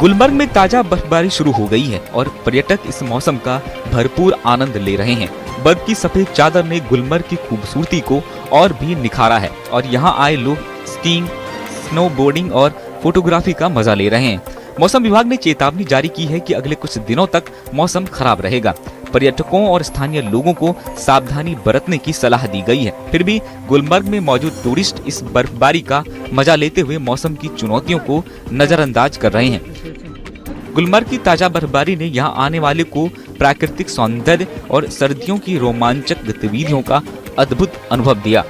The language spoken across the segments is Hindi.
गुलमर्ग में ताजा बर्फबारी शुरू हो गई है और पर्यटक इस मौसम का भरपूर आनंद ले रहे हैं। बर्फ की सफेद चादर ने गुलमर्ग की खूबसूरती को और भी निखारा है और यहाँ आए लोग स्कीइंग, स्नोबोर्डिंग और फोटोग्राफी का मजा ले रहे हैं। मौसम विभाग ने चेतावनी जारी की है कि अगले कुछ दिनों तक मौसम खराब रहेगा। पर्यटकों और स्थानीय लोगों को सावधानी बरतने की सलाह दी गई है। फिर भी गुलमर्ग में मौजूद टूरिस्ट इस बर्फबारी का मजा लेते हुए मौसम की चुनौतियों को नजरअंदाज कर रहे हैं। गुलमर्ग की ताजा बर्फबारी ने यहाँ आने वाले को प्राकृतिक सौंदर्य और सर्दियों की रोमांचक गतिविधियों का अद्भुत अनुभव दिया।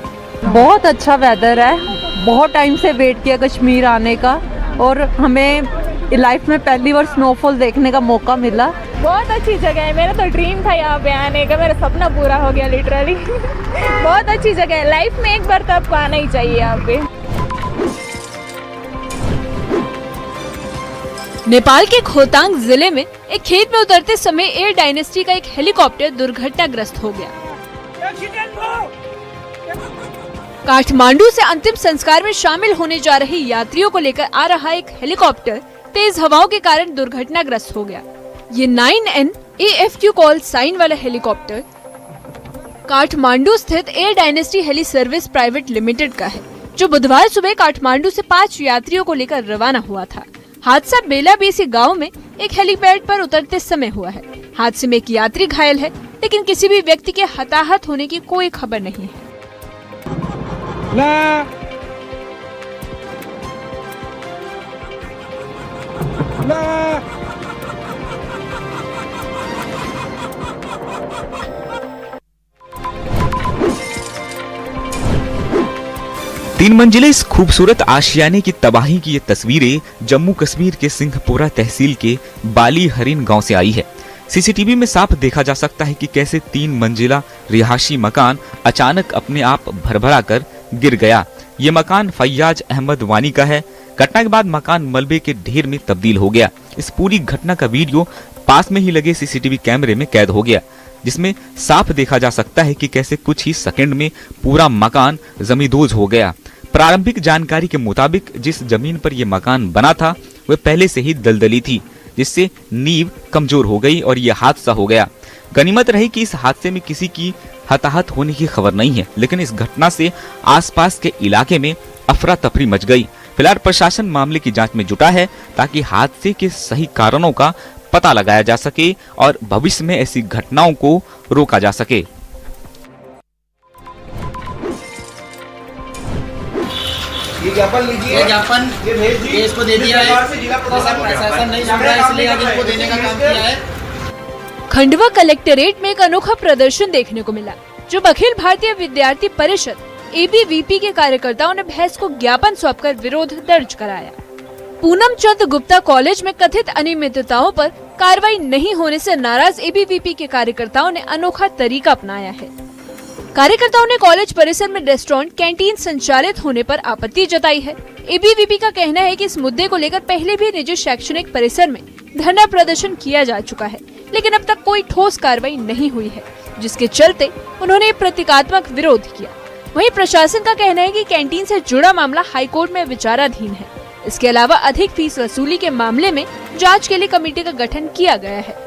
बहुत अच्छा वेदर है, बहुत टाइम से वेट किया कश्मीर आने का और हमें लाइफ में पहली बार स्नोफॉल देखने का मौका मिला। बहुत अच्छी जगह है, मेरा तो ड्रीम था यहाँ पे आने का, मेरा सपना पूरा हो गया लिटरली। बहुत अच्छी जगह है, लाइफ में एक बार तो आपको आना ही चाहिए यहाँ पे। नेपाल के खोतांग जिले में एक खेत में उतरते समय एयर डायनेस्टी का एक हेलीकॉप्टर दुर्घटनाग्रस्त हो गया। काठमांडू से अंतिम संस्कार में शामिल होने जा रहे यात्रियों को लेकर आ रहा एक हेलीकॉप्टर तेज हवाओं के कारण दुर्घटनाग्रस्त हो गया। ये 9N AFQ कॉल साइन वाला हेलीकॉप्टर काठमांडू स्थित air dynasty heli service private limited का है, जो बुधवार सुबह काठमांडू से 5 यात्रियों को लेकर रवाना हुआ था। हादसा बेलाबेसी गांव में एक हेलीपैड पर उतरते समय हुआ है। हादसे में एक यात्री घायल है, लेकिन किसी भी व्यक्ति के हताहत होने की कोई खबर नहीं है। तीन मंजिले इस खूबसूरत आशियाने की तबाही की ये तस्वीरें जम्मू कश्मीर के सिंहपुरा तहसील के बाली हरिन गांव से आई है। सीसीटीवी में साफ देखा जा सकता है कि कैसे 3 मंजिला रिहायशी मकान अचानक अपने आप भरभरा कर गिर गया। ये मकान फैयाज अहमद वानी का है। घटना के बाद मकान मलबे के ढेर में तब्दील हो गया। इस पूरी घटना का वीडियो पास में ही लगे सीसीटीवी कैमरे में कैद हो गया, जिसमें साफ देखा जा सकता है कि कैसे कुछ ही सेकंड में पूरा मकान जमींदोज हो गया। प्रारंभिक जानकारी के मुताबिक जिस जमीन पर यह मकान बना था वह पहले से ही दलदली थी, जिससे नींव कमजोर हो गई और यह हादसा हो गया। गनीमत रही कि इस हादसे में किसी की हताहत होने की खबर नहीं है, लेकिन इस घटना से आसपास के इलाके में अफरा तफरी मच गई। फिलहाल प्रशासन मामले की जांच में जुटा है ताकि हादसे के सही कारणों का पता लगाया जा सके और भविष्य में ऐसी घटनाओं को रोका जा सके। ये ज्ञापन लीजिए, ये भेज दीजिए, इसको दे दिया है। प्रशासन नहीं सुन रहा है, इसलिए आज इनको देने का काम किया है। खंडवा कलेक्टेरेट में एक अनोखा प्रदर्शन देखने को मिला, जो अखिल भारतीय विद्यार्थी परिषद ABVP के कार्यकर्ताओं ने बहस को ज्ञापन सौंपकर विरोध दर्ज कराया। पूनम चंद गुप्ता कॉलेज में कथित अनियमितताओं पर कार्रवाई नहीं होने से नाराज ABVP के कार्यकर्ताओं ने अनोखा तरीका अपनाया है। कार्यकर्ताओं ने कॉलेज परिसर में रेस्टोरेंट, कैंटीन संचालित होने पर आपत्ति जताई है। ABVP का कहना है कि इस मुद्दे को लेकर पहले भी निजी शैक्षणिक परिसर में धरना प्रदर्शन किया जा चुका है, लेकिन अब तक कोई ठोस कार्रवाई नहीं हुई है, जिसके चलते उन्होंने प्रतीकात्मक विरोध किया। वहीं प्रशासन का कहना है कि कैंटीन से जुड़ा मामला हाईकोर्ट में विचाराधीन है। इसके अलावा अधिक फीस वसूली के मामले में जांच के लिए कमेटी का गठन किया गया है।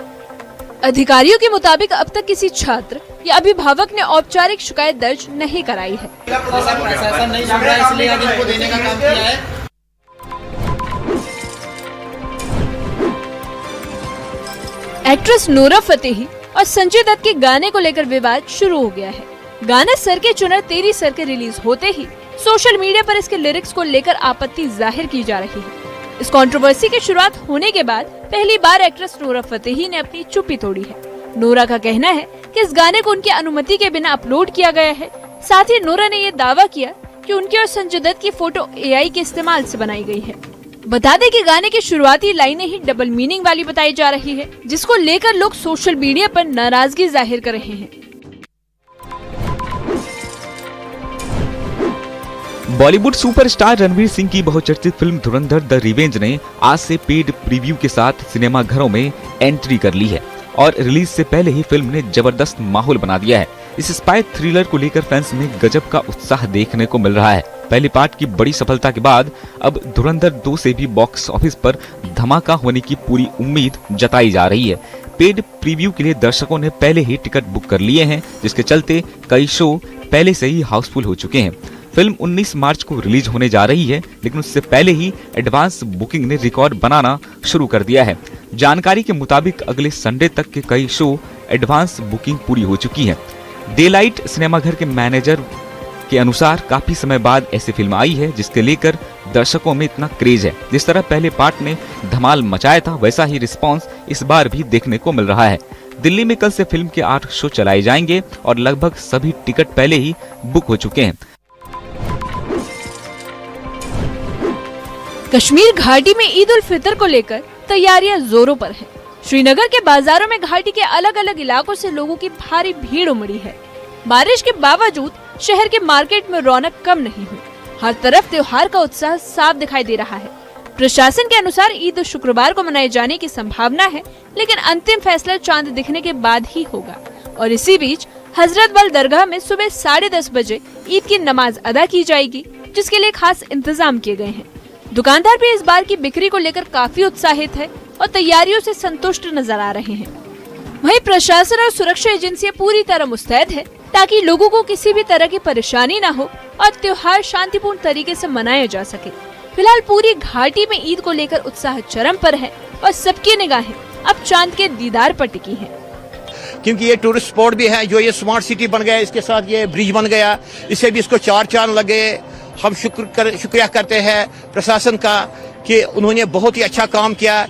अधिकारियों के मुताबिक अब तक किसी छात्र या अभिभावक ने औपचारिक शिकायत दर्ज नहीं कराई है। प्रशासन नहीं सुन रहा है, इसलिए आज इनको देने का काम किया है। एक्ट्रेस नूरा फतेही और संजय दत्त के गाने को लेकर विवाद शुरू हो गया है। गाना सर के चुनर तेरी सर के रिलीज होते ही सोशल मीडिया पर इसके लिरिक्स को लेकर आपत्ति जाहिर की जा रही है। इस कंट्रोवर्सी की शुरुआत होने के बाद पहली बार एक्ट्रेस नूरा फतेही ने अपनी चुप्पी तोड़ी है। नूरा का कहना है कि इस गाने को उनकी अनुमति के बिना अपलोड किया गया है। साथ ही नूरा ने ये दावा किया कि उनके और संजय दत्त की फोटो AI के इस्तेमाल से बनाई गई है। बता दें कि गाने की शुरुआती लाइनें ही डबल मीनिंग वाली बताई जा रही है, जिसको लेकर लोग सोशल मीडिया पर नाराजगी जाहिर कर रहे हैं। बॉलीवुड सुपरस्टार रणवीर सिंह की बहुचर्चित फिल्म धुरंधर द रिवेंज ने आज से पेड प्रीव्यू के साथ सिनेमा घरों में एंट्री कर ली है और रिलीज से पहले ही फिल्म ने जबरदस्त माहौल बना दिया है। इस स्पाई थ्रिलर को लेकर फैंस में गजब का उत्साह देखने को मिल रहा है। पहले पार्ट की बड़ी सफलता के बाद अब धुरंधर 2 से भी बॉक्स ऑफिस पर धमाका होने की पूरी उम्मीद जताई जा रही है। पेड प्रीव्यू के लिए दर्शकों ने पहले ही टिकट बुक कर लिए हैं, जिसके चलते कई शो पहले से ही हाउसफुल हो चुके हैं। फिल्म 19 मार्च को रिलीज होने जा रही है, लेकिन उससे पहले ही एडवांस बुकिंग ने रिकॉर्ड बनाना शुरू कर दिया है। जानकारी के मुताबिक अगले संडे तक के कई शो एडवांस बुकिंग पूरी हो चुकी है। डेलाइट सिनेमाघर के मैनेजर के अनुसार काफी समय बाद ऐसी फिल्म आई है जिसके लेकर दर्शकों में इतना क्रेज है। जिस तरह पहले पार्ट ने धमाल मचाया था, वैसा ही रिस्पांस इस बार भी देखने को मिल रहा है। दिल्ली में कल से फिल्म के 8 शो चलाए जाएंगे और लगभग सभी टिकट पहले ही बुक हो चुके हैं। कश्मीर घाटी में ईद उल फितर को लेकर तैयारियां जोरों पर हैं। श्रीनगर के बाजारों में घाटी के अलग अलग इलाकों से लोगों की भारी भीड़ उमड़ी है। बारिश के बावजूद शहर के मार्केट में रौनक कम नहीं हुई। हर तरफ त्योहार का उत्साह साफ दिखाई दे रहा है। प्रशासन के अनुसार ईद शुक्रवार को मनाए जाने की संभावना है, लेकिन अंतिम फैसला चांद दिखने के बाद ही होगा। और इसी बीच हजरतबल दरगाह में सुबह 10:30 बजे ईद की नमाज अदा की जाएगी, जिसके लिए खास इंतजाम किए गए हैं। दुकानदार भी इस बार की बिक्री को लेकर काफी उत्साहित है और तैयारियों से संतुष्ट नजर आ रहे हैं। वहीं प्रशासन और सुरक्षा एजेंसियां पूरी तरह मुस्तैद है ताकि लोगों को किसी भी तरह की परेशानी न हो और त्योहार शांतिपूर्ण तरीके से मनाया जा सके। फिलहाल पूरी घाटी में ईद को लेकर उत्साह चरम पर है और सबकी निगाहें अब चांद के दीदार पर टिकी हैं। क्योंकि ये टूरिस्ट स्पॉट भी है, जो ये स्मार्ट सिटी बन गया, इसके साथ ये ब्रिज बन गया, इससे भी इसको 4 चांद लगे। हम शुक्रिया करते हैं प्रशासन का कि उन्होंने बहुत ही अच्छा काम किया।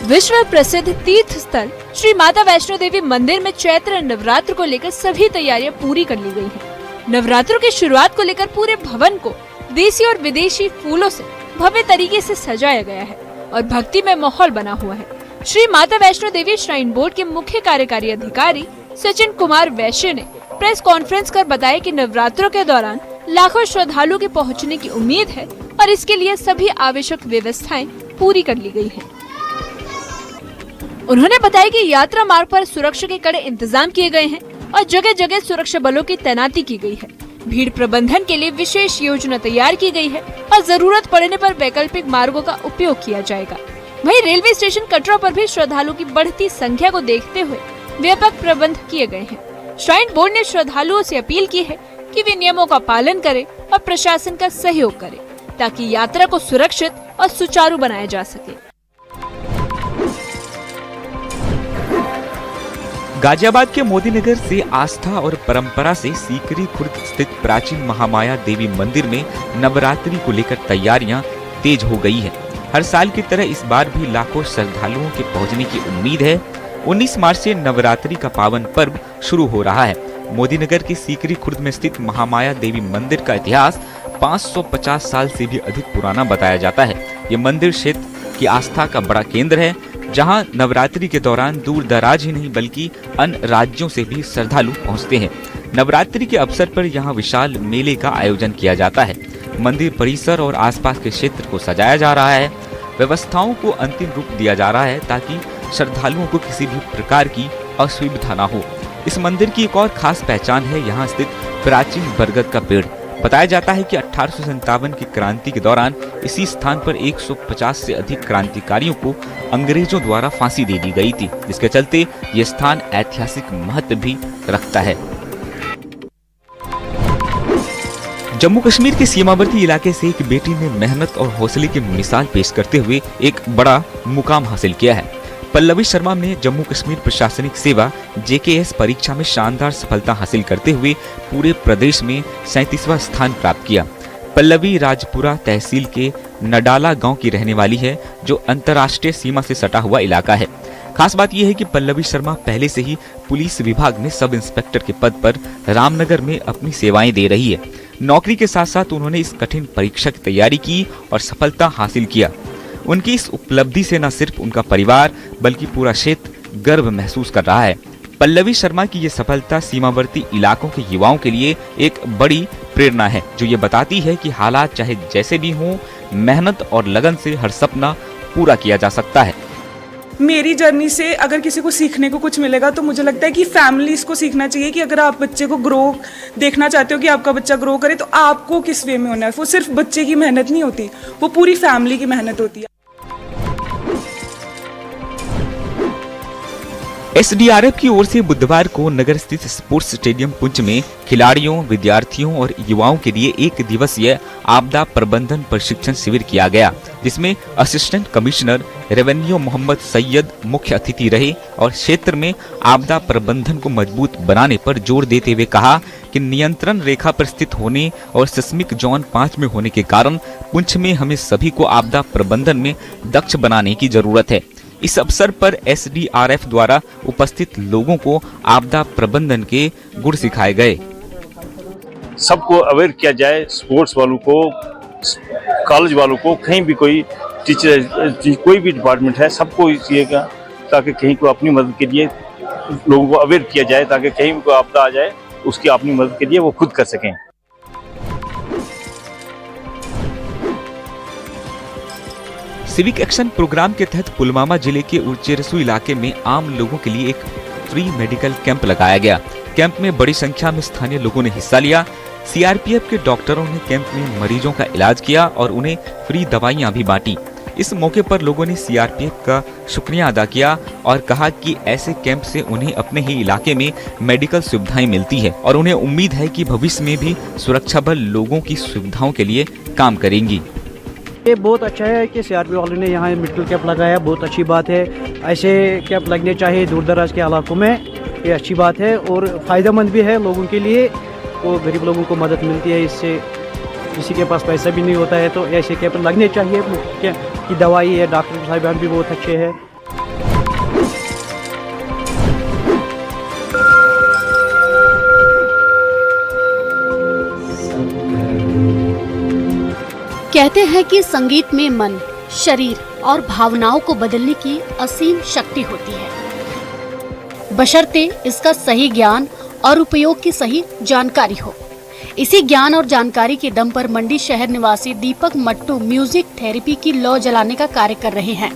विश्व प्रसिद्ध तीर्थ स्थल श्री माता वैष्णो देवी मंदिर में चैत्र नवरात्र को लेकर सभी तैयारियां पूरी कर ली गई हैं। नवरात्रों की शुरुआत को लेकर पूरे भवन को देसी और विदेशी फूलों से भव्य तरीके से सजाया गया है और भक्ति में माहौल बना हुआ है। श्री माता वैष्णो देवी श्राइन बोर्ड के मुख्य कार्यकारी अधिकारी सचिन कुमार वैश्य ने प्रेस कॉन्फ्रेंस कर बताया कि नवरात्रों के दौरान लाखों श्रद्धालुओं के पहुंचने की उम्मीद है और इसके लिए सभी आवश्यक व्यवस्थाएं पूरी कर ली गई हैं। उन्होंने बताया कि यात्रा मार्ग पर सुरक्षा के कड़े इंतजाम किए गए हैं और जगह जगह सुरक्षा बलों की तैनाती की गई है। भीड़ प्रबंधन के लिए विशेष योजना तैयार की गई है और जरूरत पड़ने पर वैकल्पिक मार्गों का उपयोग किया जाएगा। वहीं रेलवे स्टेशन कटरा पर भी श्रद्धालुओं की बढ़ती संख्या को देखते हुए व्यापक प्रबंध किए गए हैं। श्राइन बोर्ड ने श्रद्धालुओं से अपील की है कि वे नियमों का पालन करें और प्रशासन का सहयोग करें ताकि यात्रा को सुरक्षित और सुचारू बनाया जा सके। गाजियाबाद के मोदीनगर से आस्था और परंपरा से सीकरी खुर्द स्थित प्राचीन महामाया देवी मंदिर में नवरात्रि को लेकर तैयारियां तेज हो गई है। हर साल की तरह इस बार भी लाखों श्रद्धालुओं के पहुंचने की उम्मीद है। 19 मार्च से नवरात्रि का पावन पर्व शुरू हो रहा है। मोदीनगर के सीकरी खुर्द में स्थित महामाया देवी मंदिर का इतिहास 550 साल से भी अधिक पुराना बताया जाता है। ये मंदिर क्षेत्र की आस्था का बड़ा केंद्र है, जहां नवरात्रि के दौरान दूर दराज ही नहीं बल्कि अन्य राज्यों से भी श्रद्धालु पहुंचते हैं। नवरात्रि के अवसर पर यहां विशाल मेले का आयोजन किया जाता है। मंदिर परिसर और आसपास के क्षेत्र को सजाया जा रहा है। व्यवस्थाओं को अंतिम रूप दिया जा रहा है ताकि श्रद्धालुओं को किसी भी प्रकार की असुविधा न हो। इस मंदिर की एक और खास पहचान है यहाँ स्थित प्राचीन बरगद का पेड़। बताया जाता है कि 1857 की क्रांति के दौरान इसी स्थान पर 150 से अधिक क्रांतिकारियों को अंग्रेजों द्वारा फांसी दे दी गई थी, जिसके चलते ये स्थान ऐतिहासिक महत्व भी रखता है। जम्मू कश्मीर के सीमावर्ती इलाके से एक बेटी ने मेहनत और हौसले की मिसाल पेश करते हुए एक बड़ा मुकाम हासिल किया है। पल्लवी शर्मा ने जम्मू कश्मीर प्रशासनिक सेवा JKS परीक्षा में शानदार सफलता हासिल करते हुए पूरे प्रदेश में 37वां स्थान प्राप्त किया। पल्लवी राजपुरा तहसील के नडाला गांव की रहने वाली है, जो अंतर्राष्ट्रीय सीमा से सटा हुआ इलाका है। खास बात यह है कि पल्लवी शर्मा पहले से ही पुलिस विभाग में सब इंस्पेक्टर के पद पर रामनगर में अपनी सेवाएं दे रही है। नौकरी के साथ साथ उन्होंने इस कठिन परीक्षा की तैयारी की और सफलता हासिल किया। उनकी इस उपलब्धि से न सिर्फ उनका परिवार बल्कि पूरा क्षेत्र गर्व महसूस कर रहा है। पल्लवी शर्मा की ये सफलता सीमावर्ती इलाकों के युवाओं के लिए एक बड़ी प्रेरणा है, जो ये बताती है कि हालात चाहे जैसे भी हों, मेहनत और लगन से हर सपना पूरा किया जा सकता है। मेरी जर्नी से अगर किसी को सीखने को कुछ मिलेगा तो मुझे लगता है कि फैमिलीज को सीखना चाहिए कि अगर आप बच्चे को ग्रो देखना चाहते हो कि आपका बच्चा ग्रो करे तो आपको किस वे में होना है। वो सिर्फ बच्चे की मेहनत नहीं होती, वो पूरी फैमिली की मेहनत होती है। एसडीआरएफ की ओर से बुधवार को नगर स्थित स्पोर्ट्स स्टेडियम पुंछ में खिलाड़ियों, विद्यार्थियों और युवाओं के लिए 1 दिवसीय आपदा प्रबंधन प्रशिक्षण शिविर किया गया, जिसमें assistant commissioner revenue Mohammad Syed मुख्य अतिथि रहे और क्षेत्र में आपदा प्रबंधन को मजबूत बनाने पर जोर देते हुए कहा कि नियंत्रण रेखा पर स्थित होने और सिस्मिक जोन 5 में होने के कारण पुंछ में हमें सभी को आपदा प्रबंधन में दक्ष बनाने की जरूरत है। इस अवसर पर एसडीआरएफ द्वारा उपस्थित लोगों को आपदा प्रबंधन के गुण सिखाए गए। सबको अवेयर किया जाए, स्पोर्ट्स वालों को, कॉलेज वालों को, कहीं भी कोई टीचर, कोई भी डिपार्टमेंट है, सबको इसलिएगा ताकि कहीं को अपनी मदद के लिए लोगों को अवेयर किया जाए, ताकि कहीं भी कोई आपदा आ जाए उसकी अपनी मदद के लिए वो खुद कर सकें। सिविक एक्शन प्रोग्राम के तहत पुलवामा जिले के उच्चेरसू इलाके में आम लोगों के लिए एक फ्री मेडिकल कैंप लगाया गया। कैंप में बड़ी संख्या में स्थानीय लोगों ने हिस्सा लिया। सीआरपीएफ के डॉक्टरों ने कैंप में मरीजों का इलाज किया और उन्हें फ्री दवाइयां भी बांटी। इस मौके पर लोगों ने सीआरपीएफ का शुक्रिया अदा किया और कहा कि ऐसे कैंप से उन्हें अपने ही इलाके में मेडिकल सुविधाएं मिलती है और उन्हें उम्मीद है कि भविष्य में भी सुरक्षा बल लोगों की सुविधाओं के लिए काम करेंगी। ये बहुत अच्छा है कि सीआरपीएफ वालों ने यहाँ मेडिकल कैंप लगाया, बहुत अच्छी बात है। ऐसे कैंप लगने चाहिए दूर दराज के इलाकों में, ये अच्छी बात है और फ़ायदेमंद भी है लोगों के लिए। तो गरीब लोगों को मदद मिलती है इससे, किसी के पास पैसा भी नहीं होता है तो ऐसे कैंप लगने चाहिए। की दवाई है, डॉक्टर साहिबान भी बहुत अच्छे हैं। कहते हैं कि संगीत में मन, शरीर और भावनाओं को बदलने की असीम शक्ति होती है, बशर्ते इसका सही ज्ञान और उपयोग की सही जानकारी हो। इसी ज्ञान और जानकारी के दम पर मंडी शहर निवासी दीपक मट्टू म्यूजिक थेरेपी की लौ जलाने का कार्य कर रहे हैं।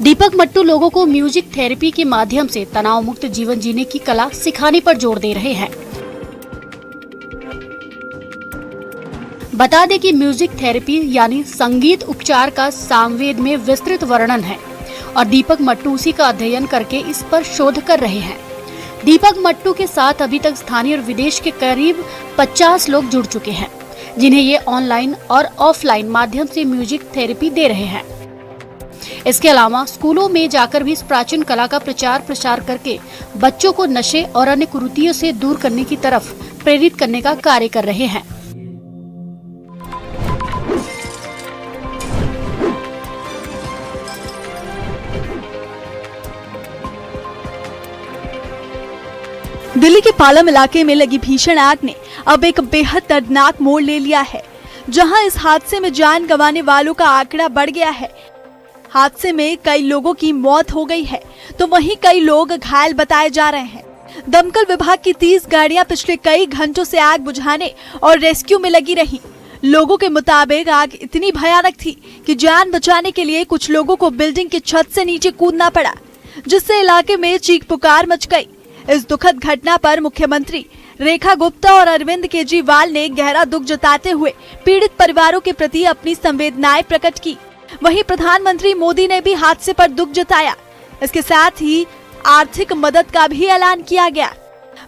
दीपक मट्टू लोगों को म्यूजिक थेरेपी के माध्यम से तनाव मुक्त जीवन जीने की कला सिखाने पर जोर दे रहे हैं। बता दें कि म्यूजिक थेरेपी यानी संगीत उपचार का सामवेद में विस्तृत वर्णन है और दीपक मट्टू उसी का अध्ययन करके इस पर शोध कर रहे हैं। दीपक मट्टू के साथ अभी तक स्थानीय और विदेश के करीब 50 लोग जुड़ चुके हैं, जिन्हें ये ऑनलाइन और ऑफलाइन माध्यम से म्यूजिक थेरेपी दे रहे हैं। इसके अलावा स्कूलों में जाकर भी इस प्राचीन कला का प्रचार प्रसार करके बच्चों को नशे और अन्य कुरीतियों से दूर करने की तरफ प्रेरित करने का कार्य कर रहे हैं। दिल्ली के पालम इलाके में लगी भीषण आग ने अब एक बेहद दर्दनाक मोड़ ले लिया है, जहां इस हादसे में जान गंवाने वालों का आंकड़ा बढ़ गया है। हादसे में कई लोगों की मौत हो गई है तो वहीं कई लोग घायल बताए जा रहे हैं। दमकल विभाग की 30 गाड़ियां पिछले कई घंटों से आग बुझाने और रेस्क्यू में लगी रही। लोगों के मुताबिक आग इतनी भयानक थी कि जान बचाने के लिए कुछ लोगों को बिल्डिंग की छत से नीचे कूदना पड़ा, जिससे इलाके में चीख पुकार मच गई। इस दुखद घटना पर मुख्यमंत्री रेखा गुप्ता और अरविंद केजरीवाल ने गहरा दुख जताते हुए पीड़ित परिवारों के प्रति अपनी संवेदनाएं प्रकट की। वहीं प्रधानमंत्री मोदी ने भी हादसे पर दुख जताया। इसके साथ ही आर्थिक मदद का भी ऐलान किया गया।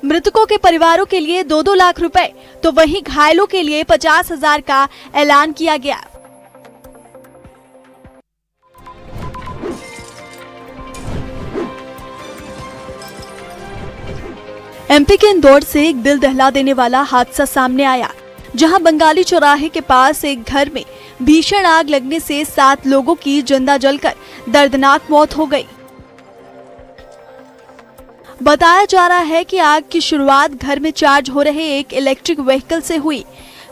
मृतकों के परिवारों के लिए 2-2 लाख रुपए तो वहीं घायलों के लिए 50,000 का ऐलान किया गया। एमपी के इंदौर से एक दिल दहला देने वाला हादसा सामने आया, जहां बंगाली चौराहे के पास एक घर में भीषण आग लगने से 7 लोगों की जिंदा जलकर दर्दनाक मौत हो गई। बताया जा रहा है कि आग की शुरुआत घर में चार्ज हो रहे एक इलेक्ट्रिक व्हीकल से हुई,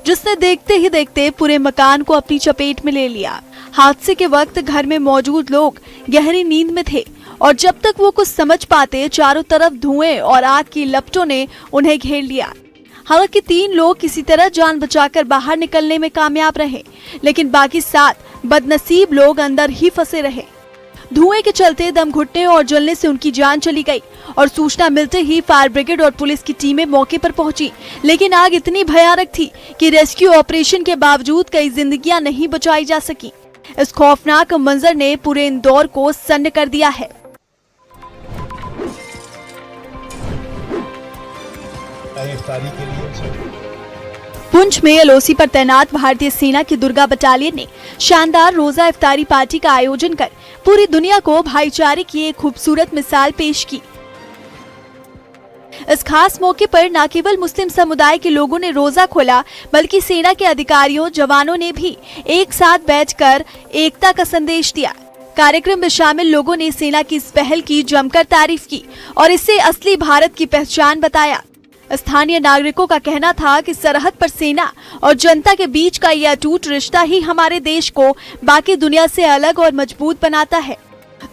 जिसने देखते ही देखते पूरे मकान को अपनी चपेट में ले लिया। हादसे के वक्त घर में मौजूद लोग गहरी नींद में थे और जब तक वो कुछ समझ पाते, चारों तरफ धुएं और आग की लपटों ने उन्हें घेर लिया। हालांकि 3 लोग किसी तरह जान बचाकर बाहर निकलने में कामयाब रहे, लेकिन बाकी 7 बदनसीब लोग अंदर ही फंसे रहे। धुएं के चलते दम घुटने और जलने से उनकी जान चली गई और सूचना मिलते ही फायर ब्रिगेड और पुलिस की टीमें मौके पर पहुंची, लेकिन आग इतनी भयानक थी कि रेस्क्यू ऑपरेशन के बावजूद कई जिंदगियां नहीं बचाई जा सकी। इस खौफनाक मंजर ने पूरे इंदौर को सन्न कर दिया है। पुंछ में एलओसी पर तैनात भारतीय सेना की दुर्गा बटालियन ने शानदार रोजा इफ्तारी पार्टी का आयोजन कर पूरी दुनिया को भाईचारे की एक खूबसूरत मिसाल पेश की। इस खास मौके पर न केवल मुस्लिम समुदाय के लोगों ने रोजा खोला, बल्कि सेना के अधिकारियों, जवानों ने भी एक साथ बैठकर एकता का संदेश दिया। कार्यक्रम में शामिल लोगों ने सेना की इस पहल की जमकर तारीफ की और इसे असली भारत की पहचान बताया। स्थानीय नागरिकों का कहना था कि सरहद पर सेना और जनता के बीच का यह अटूट रिश्ता ही हमारे देश को बाकी दुनिया से अलग और मजबूत बनाता है।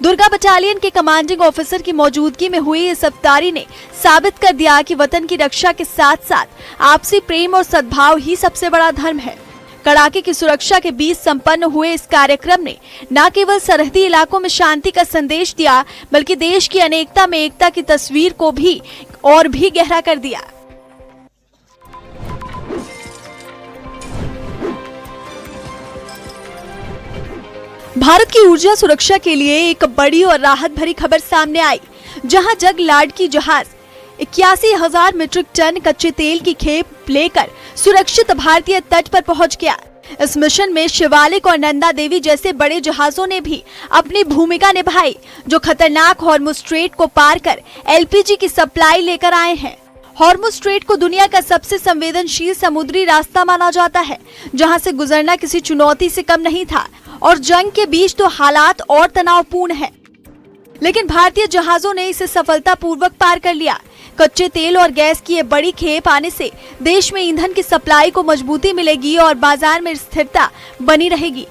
दुर्गा बटालियन के कमांडिंग ऑफिसर की मौजूदगी में हुई इस इफ्तारी ने साबित कर दिया कि वतन की रक्षा के साथ साथ आपसी प्रेम और सद्भाव ही सबसे बड़ा धर्म है। कड़ाके की सुरक्षा के बीच संपन्न हुए इस कार्यक्रम ने न केवल सरहदी इलाकों में शांति का संदेश दिया, बल्कि देश की अनेकता में एकता की तस्वीर को भी और भी गहरा कर दिया। भारत की ऊर्जा सुरक्षा के लिए एक बड़ी और राहत भरी खबर सामने आई, जहां जगलाड़की जहाज 81,000 मीट्रिक टन कच्चे तेल की खेप लेकर सुरक्षित भारतीय तट पर पहुंच गया। इस मिशन में शिवालिक और नंदा देवी जैसे बड़े जहाजों ने भी अपनी भूमिका निभाई, जो खतरनाक हॉर्मुज स्ट्रेट को पार कर एलपीजी की सप्लाई लेकर आए हैं। हॉर्मुज स्ट्रेट को दुनिया का सबसे संवेदनशील समुद्री रास्ता माना जाता है, जहां से गुजरना किसी चुनौती से कम नहीं था और जंग के बीच तो हालात और तनावपूर्ण है, लेकिन भारतीय जहाजों ने इसे सफलतापूर्वक पार कर लिया। कच्चे तेल और गैस की ये बड़ी खेप आने से देश में ईंधन की सप्लाई को मजबूती मिलेगी और बाजार में स्थिरता बनी रहेगी।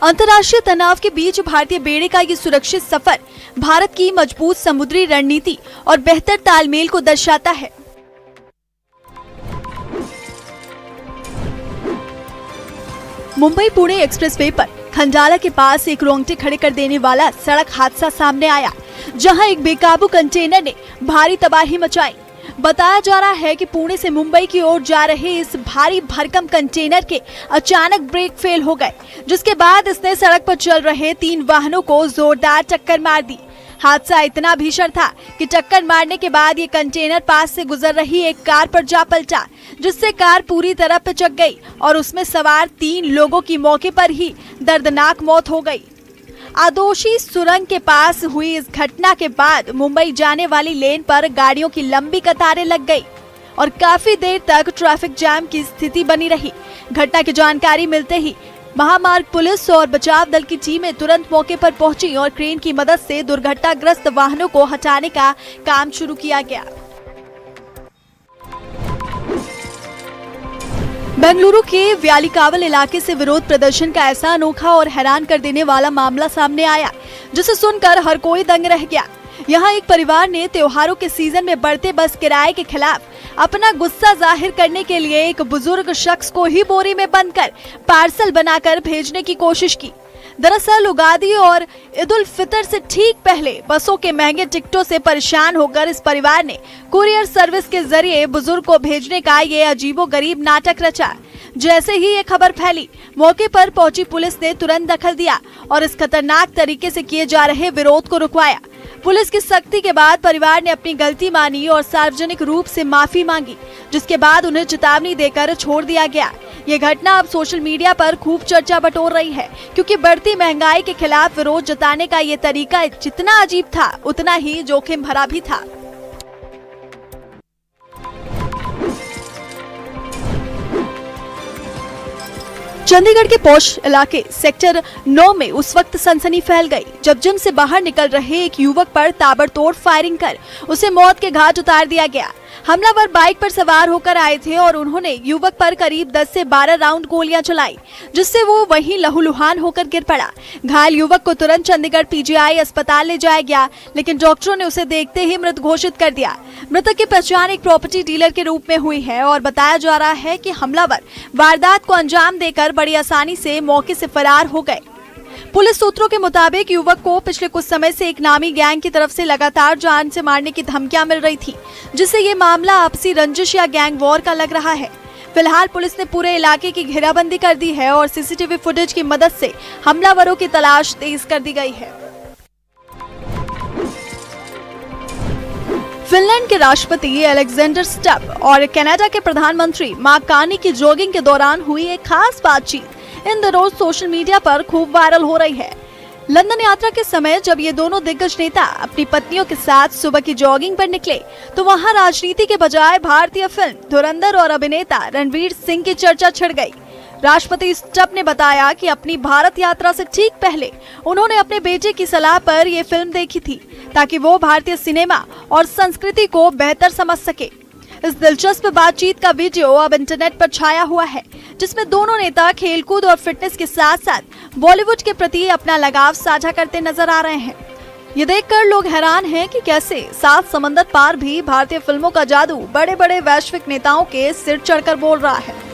अंतर्राष्ट्रीय तनाव के बीच भारतीय बेड़े का ये सुरक्षित सफर भारत की मजबूत समुद्री रणनीति और बेहतर तालमेल को दर्शाता है। मुंबई पुणे एक्सप्रेसवे पर खंडाला के पास एक रोंगटे खड़े कर देने वाला सड़क हादसा सामने आया, जहां एक बेकाबू कंटेनर ने भारी तबाही मचाई। बताया जा रहा है कि पुणे से मुंबई की ओर जा रहे इस भारी भरकम कंटेनर के अचानक ब्रेक फेल हो गए, जिसके बाद इसने सड़क पर चल रहे 3 वाहनों को जोरदार टक्कर मार दी। हादसा इतना भीषण था कि टक्कर मारने के बाद ये कंटेनर पास से गुजर रही एक कार पर जा पलटा, जिससे कार पूरी तरह पिचक गई और उसमें सवार 3 लोगों की मौके पर ही दर्दनाक मौत हो गई। आदोशी सुरंग के पास हुई इस घटना के बाद मुंबई जाने वाली लेन पर गाड़ियों की लंबी कतारें लग गई और काफी देर तक ट्रैफिक जाम की स्थिति बनी रही। घटना की जानकारी मिलते ही महामार्ग पुलिस और बचाव दल की टीमें तुरंत मौके पर पहुंची और क्रेन की मदद से दुर्घटनाग्रस्त वाहनों को हटाने का काम शुरू किया गया। बेंगलुरु के व्यालिकावल इलाके से विरोध प्रदर्शन का ऐसा अनोखा और हैरान कर देने वाला मामला सामने आया, जिसे सुनकर हर कोई दंग रह गया। यहाँ एक परिवार ने त्योहारों के सीजन में बढ़ते बस किराए के खिलाफ अपना गुस्सा जाहिर करने के लिए एक बुजुर्ग शख्स को ही बोरी में बंद कर पार्सल बनाकर भेजने की कोशिश की। दरअसल उगादी और ईद उल फितर से ठीक पहले बसों के महंगे टिकटों से परेशान होकर इस परिवार ने कुरियर सर्विस के जरिए बुजुर्ग को भेजने का ये अजीबोगरीब नाटक रचा। जैसे ही ये खबर फैली, मौके पर पहुंची पुलिस ने तुरंत दखल दिया और इस खतरनाक तरीके से किए जा रहे विरोध को रुकवाया। पुलिस की सख्ती के बाद परिवार ने अपनी गलती मानी और सार्वजनिक रूप से माफी मांगी, जिसके बाद उन्हें चेतावनी देकर छोड़ दिया गया। ये घटना अब सोशल मीडिया पर खूब चर्चा बटोर रही है, क्योंकि बढ़ती महंगाई के खिलाफ विरोध जताने का ये तरीका जितना अजीब था, उतना ही जोखिम भरा भी था। चंडीगढ़ के पौष इलाके सेक्टर 9 में उस वक्त सनसनी फैल गई जब जिम से बाहर निकल रहे एक युवक पर ताबड़तोड़ फायरिंग कर उसे मौत के घाट उतार दिया गया। हमलावर बाइक पर सवार होकर आए थे और उन्होंने युवक पर करीब 10 से 12 राउंड गोलियां चलाई, जिससे वो वहीं लहूलुहान होकर गिर पड़ा। घायल युवक को तुरंत चंडीगढ़ पीजीआई अस्पताल ले जाया गया, लेकिन डॉक्टरों ने उसे देखते ही मृत घोषित कर दिया। मृतक की पहचान एक प्रॉपर्टी डीलर के रूप में हुई है और बताया जा रहा है कि हमलावर वारदात को अंजाम देकर बड़ी आसानी से मौके से फरार हो गए। पुलिस सूत्रों के मुताबिक युवक को पिछले कुछ समय से एक नामी गैंग की तरफ से लगातार जान से मारने की धमकियां मिल रही थी, जिससे ये मामला आपसी रंजिश या गैंग वॉर का लग रहा है। फिलहाल पुलिस ने पूरे इलाके की घेराबंदी कर दी है और सीसीटीवी फुटेज की मदद से हमलावरों की तलाश तेज कर दी गई है। फिनलैंड के राष्ट्रपति अलेक्जेंडर स्टब और कनाडा के प्रधानमंत्री मार्क कार्नी की जॉगिंग के दौरान हुई एक खास बातचीत इन दिनों सोशल मीडिया पर खूब वायरल हो रही है। लंदन यात्रा के समय जब ये दोनों दिग्गज नेता अपनी पत्नियों के साथ सुबह की जॉगिंग पर निकले तो वहां राजनीति के बजाय भारतीय फिल्म धुरंधर और अभिनेता रणवीर सिंह की चर्चा छिड़ गई। राष्ट्रपति स्टब ने बताया कि अपनी भारत यात्रा से ठीक पहले उन्होंने अपने बेटे की सलाह पर ये फिल्म देखी थी ताकि वो भारतीय सिनेमा और संस्कृति को बेहतर समझ सके। इस दिलचस्प बातचीत का वीडियो अब इंटरनेट पर छाया हुआ है, जिसमें दोनों नेता खेलकूद और फिटनेस के साथ साथ बॉलीवुड के प्रति अपना लगाव साझा करते नजर आ रहे हैं। ये देखकर लोग हैरान हैं कि कैसे 7 समंदर पार भी भारतीय फिल्मों का जादू बड़े बड़े वैश्विक नेताओं के सिर चढ़कर बोल रहा है।